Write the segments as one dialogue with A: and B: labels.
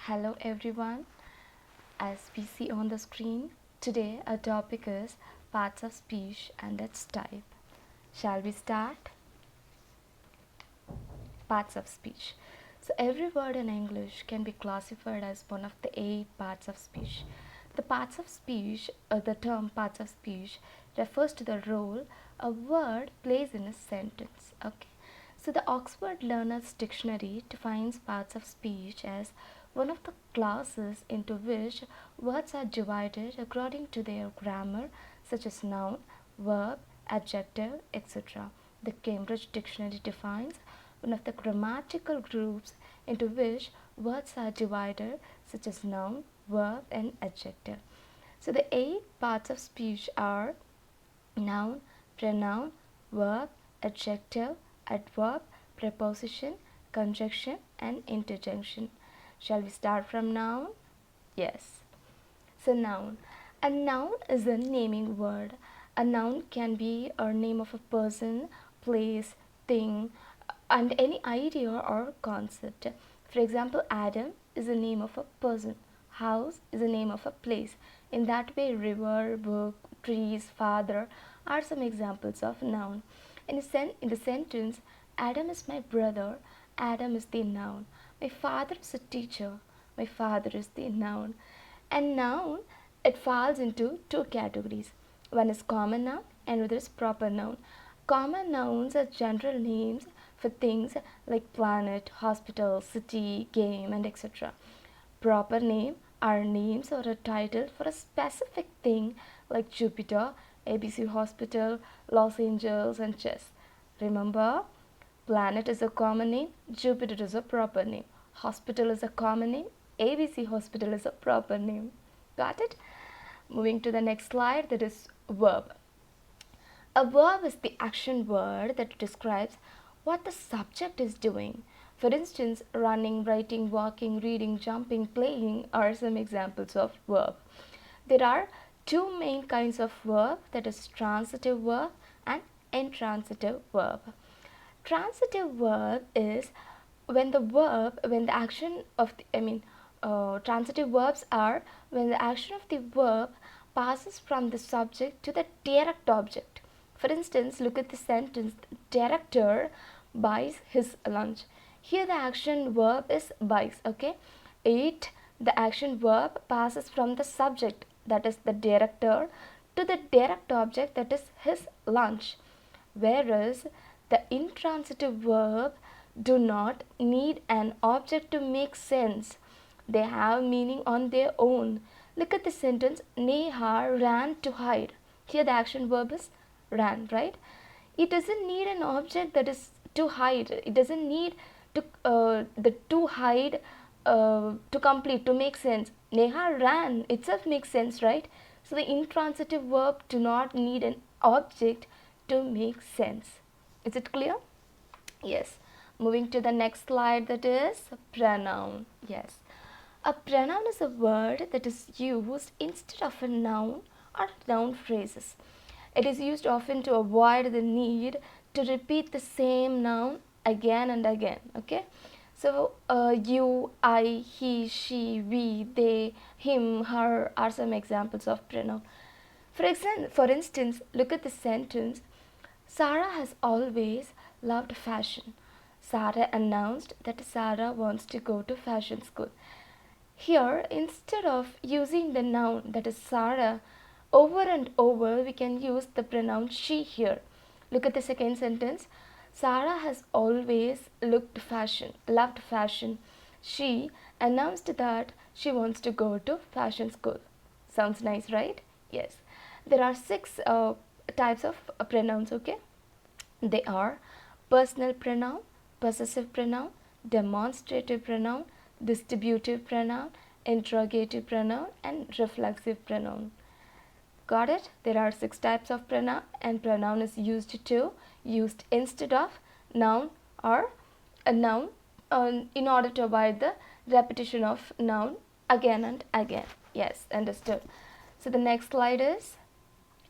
A: Hello everyone. As we see on the screen, today our topic is parts of speech and its type. Shall we start? Parts of speech. So every word in English can be classified as one of the 8 parts of speech. The parts of speech, or the term parts of speech, refers to the role a word plays in a sentence. Okay. So the Oxford Learner's Dictionary defines parts of speech as one of the classes into which words are divided according to their grammar, such as noun, verb, adjective, etc. The Cambridge Dictionary defines one of the grammatical groups into which words are divided, such as noun, verb, and adjective. So the 8 parts of speech are noun, pronoun, verb, adjective, adverb, preposition, conjunction, and interjection. Shall we start from noun? Yes. So noun. A noun is a naming word. A noun can be a name of a person, place, thing, and any idea or concept. For example, Adam is the name of a person. House is the name of a place. In that way, river, book, trees, father are some examples of noun. In the sentence, Adam is my brother, Adam is the noun. My father is a teacher, my father is the noun. And noun, it falls into 2 categories. One is common noun and another is proper noun. Common nouns are general names for things like planet, hospital, city, game, and etc. Proper name are names or a title for a specific thing like Jupiter, ABC Hospital, Los Angeles, and chess. Remember, planet is a common name, Jupiter is a proper name, hospital is a common name, ABC Hospital is a proper name. Got it? Moving to the next slide, that is verb. A verb is the action word that describes what the subject is doing. For instance, running, writing, walking, reading, jumping, playing are some examples of verb. There are 2 main kinds of verb, that is transitive verb and intransitive verb. Transitive verb is when the action of transitive verbs are when the action of the verb passes from the subject to the direct object. For instance, look at the sentence, director buys his lunch. Here the action verb is buys, okay. The action verb passes from the subject, that is the director, to the direct object, that is his lunch. Whereas the intransitive verb do not need an object to make sense. They have meaning on their own. Look at the sentence, Neha ran to hide. Here the action verb is ran, right? It doesn't need an object that is to hide. It doesn't need the to hide to complete, to make sense. Neha ran itself makes sense, right? So the intransitive verb do not need an object to make sense. Is it clear? Yes. Moving to the next slide, that is pronoun. Yes. A pronoun is a word that is used instead of a noun or noun phrases. It is used often to avoid the need to repeat the same noun again and again. Okay. So you, I, he, she, we, they, him, her are some examples of pronoun. For instance, look at the sentence, Sarah has always loved fashion. Sarah announced that Sarah wants to go to fashion school. Here, instead of using the noun, that is Sarah, over and over, we can use the pronoun she here. Look at the second sentence. Sarah has always loved fashion. She announced that she wants to go to fashion school. Sounds nice, right? Yes. There are 6 types of pronouns, okay? They are personal pronoun, possessive pronoun, demonstrative pronoun, distributive pronoun, interrogative pronoun, and reflexive pronoun. Got it? There are 6 types of pronoun, and pronoun is used instead of noun or a noun in order to avoid the repetition of noun again and again. Yes, understood. So the next slide is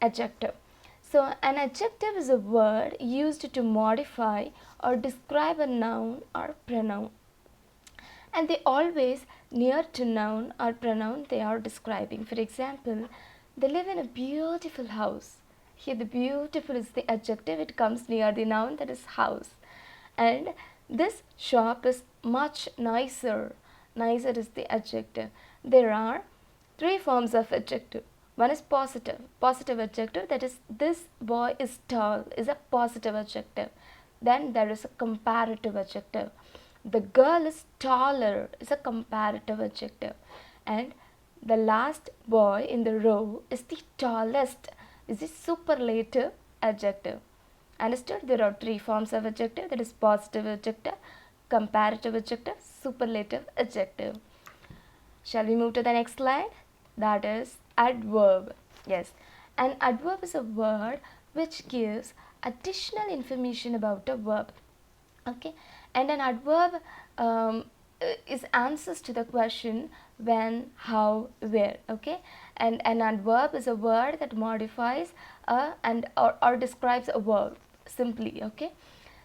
A: adjective. So an adjective is a word used to modify or describe a noun or pronoun. and they always near to noun or pronoun they are describing. For example, they live in a beautiful house. Here the beautiful is the adjective, it comes near the noun, that is house. And this shop is much nicer. Nicer is the adjective. There are three forms of adjective. One is positive. Positive adjective, that is, this boy is tall, is a positive adjective. Then there is a comparative adjective. The girl is taller is a comparative adjective. And the last boy in the row is the tallest is the superlative adjective. Understood? There are three forms of adjective, that is positive adjective, comparative adjective, superlative adjective. Shall we move to the next slide? That is adverb. Yes, an adverb is a word which gives additional information about a verb. Okay, and an adverb is answers to the question when, how, where. Okay, and an adverb is a word that modifies or describes a verb simply. Okay,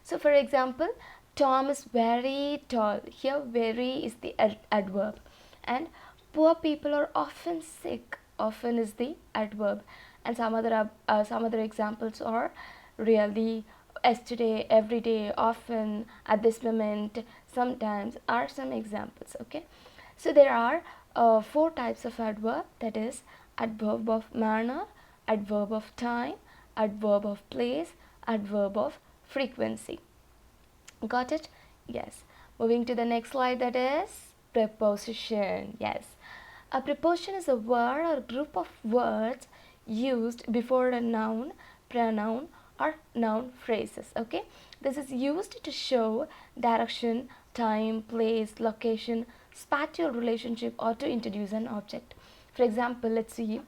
A: so for example, Tom is very tall. Here very is the adverb, and poor people are often sick. Often is the adverb, and some other examples are really, yesterday, every day, often, at this moment, sometimes are some examples. Okay, so there are four types of adverb, that is adverb of manner, adverb of time, adverb of place, adverb of frequency. Got it? Yes. Moving to the next slide, that is preposition. Yes. A preposition is a word or group of words used before a noun, pronoun, or noun phrases. Okay. This is used to show direction, time, place, location, spatial relationship, or to introduce an object. For example, let's see.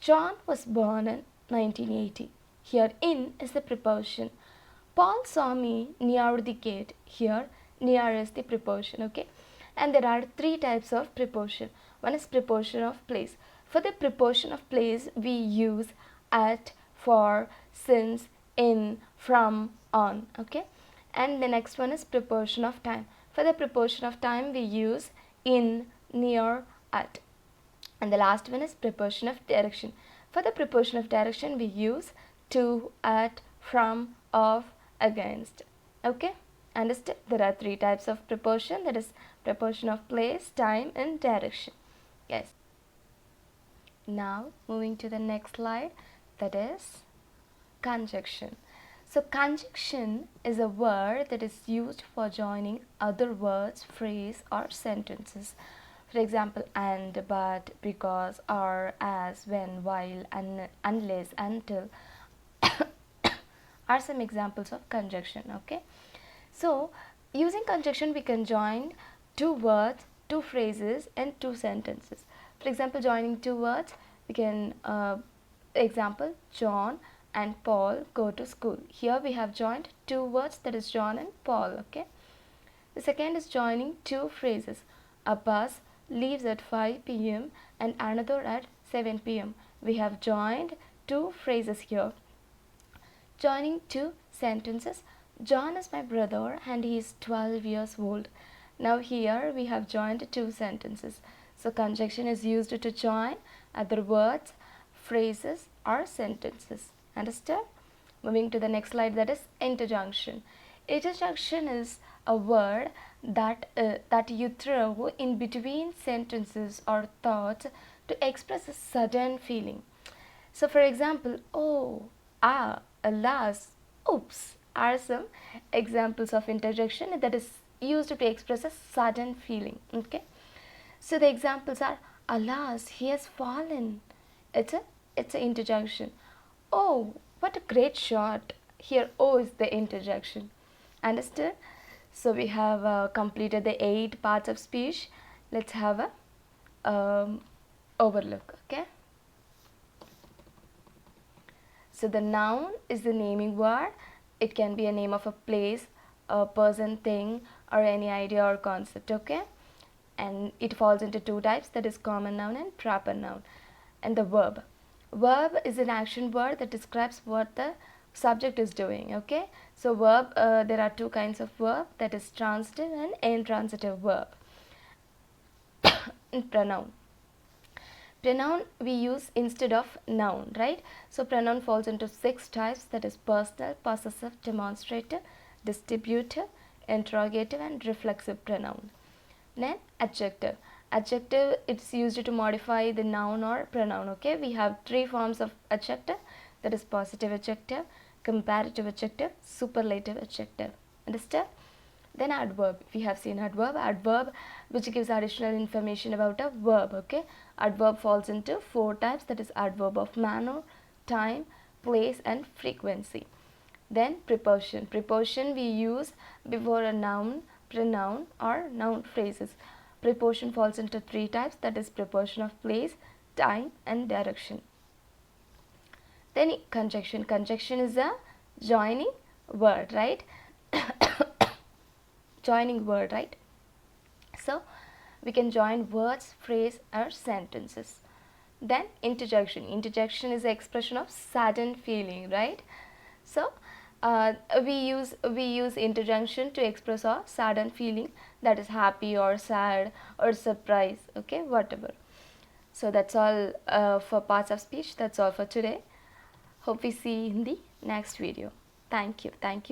A: John was born in 1980. Here in is the preposition. Paul saw me near the gate. Here near is the preposition. Okay, and there are three types of preposition. One is preposition of place. For the preposition of place we use at, for, since, in, from, on. Okay, and the next one is preposition of time. For the preposition of time we use in, near, at. And the last one is preposition of direction. For the preposition of direction we use to, at, from, of, against. Okay, understood? There are three types of preposition, that is preposition of place, time, and direction. Yes. Now moving to the next slide, that is conjunction. So conjunction is a word that is used for joining other words, phrase, or sentences. For example, and, but, because, or, as, when, while, unless, until are some examples of conjunction. Okay, so using conjunction we can join two words, two phrases, and two sentences. For example, joining two words we can example, John and Paul go to school. Here we have joined two words, that is John and Paul. Okay, the second is joining two phrases. A bus leaves at 5 p.m. and another at 7 p.m. We have joined two phrases here. Joining two sentences. John is my brother and he is 12 years old. Now here we have joined two sentences. So conjunction is used to join other words, phrases, or sentences. Understood? Moving to the next slide, that is interjunction. Interjunction is a word that you throw in between sentences or thoughts to express a sudden feeling. So for example, oh, ah, alas, oops are some examples of interjection that is used to express a sudden feeling. Okay, so the examples are, alas, he has fallen. It's an interjection. Oh, what a great shot. Here oh is the interjection. Understood? So we have completed the 8 parts of speech. Let's have a overlook. Okay, so the noun is the naming word. It can be a name of a place, a person, thing, or any idea or concept. Okay, and it falls into two types, that is common noun and proper noun. And the verb. Verb is an action word that describes what the subject is doing. Okay, so verb, there are two kinds of verb, that is transitive and intransitive verb. pronoun. Pronoun we use instead of noun, right? So pronoun falls into 6 types, that is personal, possessive, demonstrative, distributive, interrogative and reflexive pronoun. Then adjective. Adjective, it's used to modify the noun or pronoun. Okay, we have 3 forms of adjective, that is positive adjective, comparative adjective, superlative adjective. Understand? Then adverb, we have seen adverb which gives additional information about a verb. Okay, adverb falls into 4 types, that is adverb of manner, time, place and frequency. Then preposition. Preposition we use before a noun, pronoun or noun phrases. Preposition falls into 3 types, that is preposition of place, time and direction. Then conjunction. Conjunction is a joining word, right? Joining word, right? So we can join words, phrase or sentences. Then interjection. Interjection is the expression of sudden feeling, right? So we use interjection to express our sudden feeling, that is happy or sad or surprise. Okay, whatever. So that's all for parts of speech. That's all for today. Hope we see you in the next video. Thank you. Thank you.